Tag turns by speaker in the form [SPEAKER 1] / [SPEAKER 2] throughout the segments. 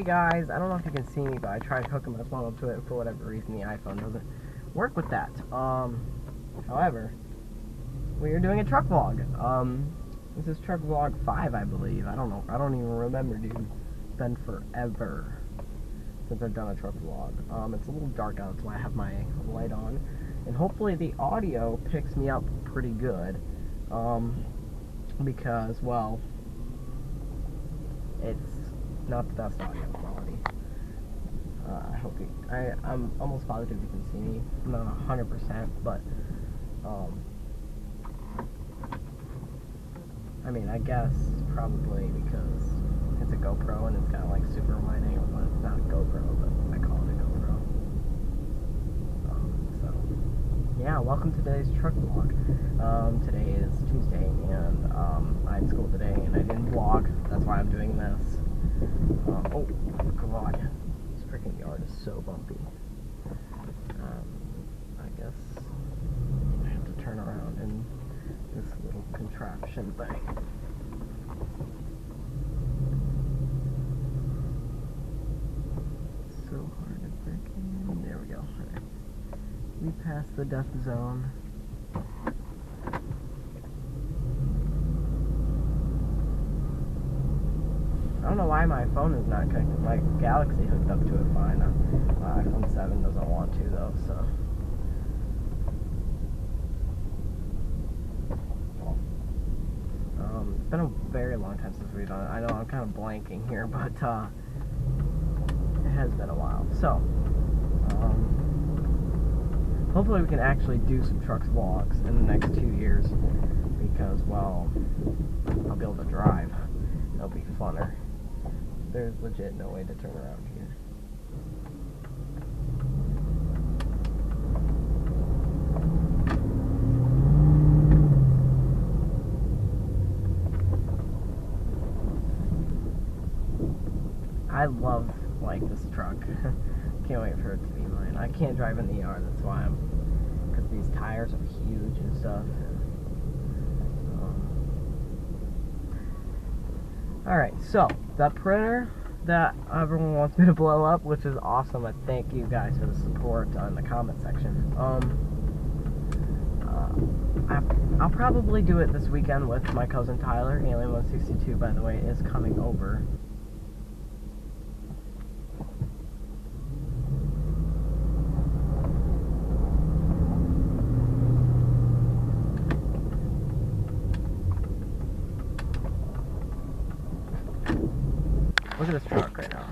[SPEAKER 1] Hey guys, I don't know if you can see me, but I tried hooking my phone up to it, and for whatever reason the iPhone doesn't work with that. However, we are doing a truck vlog. This is truck vlog 5, I believe. I don't know. I don't even remember, dude. It's been forever since I've done a truck vlog. It's a little dark out, so I have my light on, and hopefully the audio picks me up pretty good. Because, well, it's not the best audio quality. I hope I'm almost positive you can see me. I'm not 100%, but I mean, I guess probably because it's a GoPro and it's got like super wide angle, but it's not a GoPro, but I call it a GoPro. So yeah, welcome to today's truck vlog. Today is Tuesday, and I had school today, and I didn't vlog. That's why I'm doing this. Oh god, this freaking yard is so bumpy. I guess I have to turn around in this little contraption thing. It's so hard to freaking... There we go. Right. We passed the death zone. I don't know why my phone is not connected. My Galaxy hooked up to it fine. My iPhone 7 doesn't want to though, so. It's been a very long time since we've done it. I know I'm kind of blanking here, but it has been a while. So, hopefully we can actually do some trucks vlogs in the next 2 years, because, well, I'll be able to drive. It'll be funner. There's legit no way to turn around here. I love, like, this truck. Can't wait for it to be mine. I can't drive in the yard, that's why because these tires are huge and stuff. Alright, so, the printer that everyone wants me to blow up, which is awesome. I thank you guys for the support in the comment section. I'll probably do it this weekend with my cousin Tyler. Alien 162, by the way, is coming over. Look at this truck right now.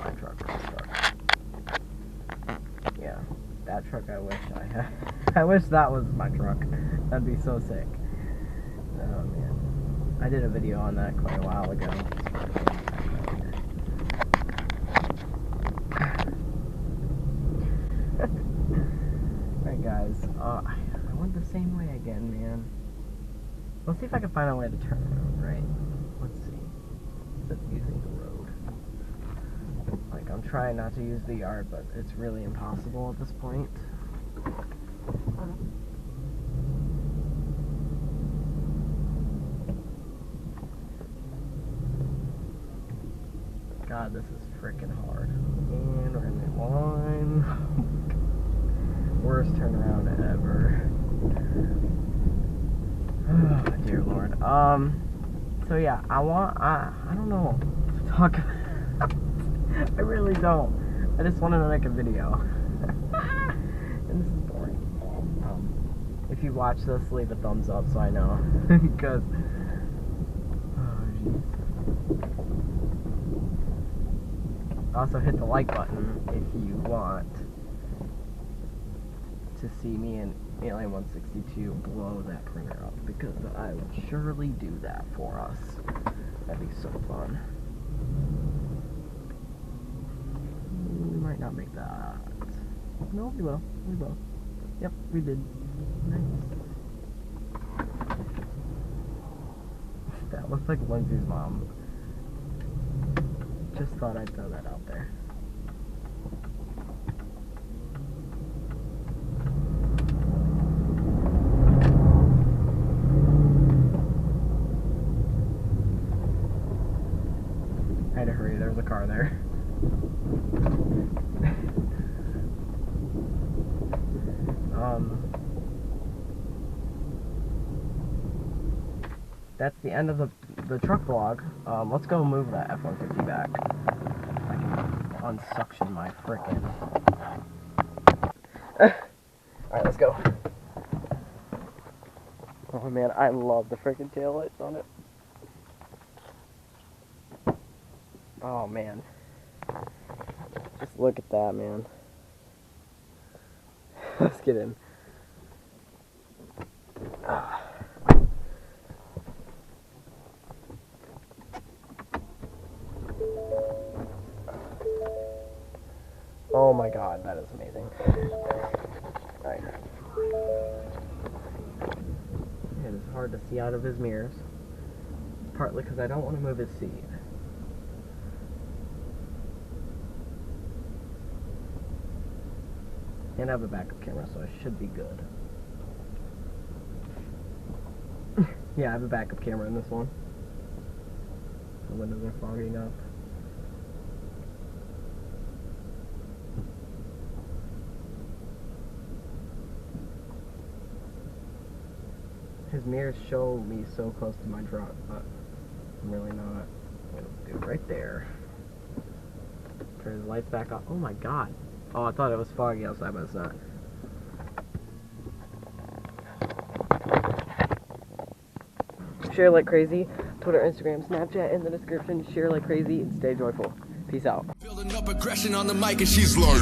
[SPEAKER 1] My truck, this truck. Yeah, that truck I wish I had. I wish that was my truck. That'd be so sick. Oh man. I did a video on that quite a while ago. Alright guys, I went the same way again, man. Let's see if I can find a way to turn around, right? Let's see. Using the road. Like, I'm trying not to use the yard, but it's really impossible at this point. God, this is freaking hard. And we're in the line. Worst turnaround ever. Oh, dear Lord. So yeah, I don't know what to talk about. I really don't. I just wanted to make a video. And this is boring. If you watch this, leave a thumbs up so I know. Because, oh jeez. Also hit the like button if you want to see me and Alien 162 blow that printer up, because I will surely do that for us. That'd be so fun. We might not make that. No, we will. We will. Yep, we did. Nice. That looks like Lindsay's mom. Just thought I'd throw that out there. I had to hurry, there was a car there. that's the end of the truck vlog. Let's go move that F-150 back. I can unsuction my frickin'. Alright, let's go. Oh man, I love the frickin' taillights on it. Oh man. Just look at that, man. Let's get in. Oh my god, that is amazing. Alright. It is hard to see out of his mirrors. Partly because I don't want to move his seat. And I have a backup camera, so I should be good. Yeah, I have a backup camera in this one. The windows are fogging up. His mirrors show me so close to my truck, but I'm really not. I'm gonna do it right there. Turn his lights back off. Oh my god. Oh, I thought it was foggy outside, but it's not. Share like crazy. Twitter, Instagram, Snapchat in the description. Share like crazy and stay joyful. Peace out.
[SPEAKER 2] Building up aggression on the mic and she's like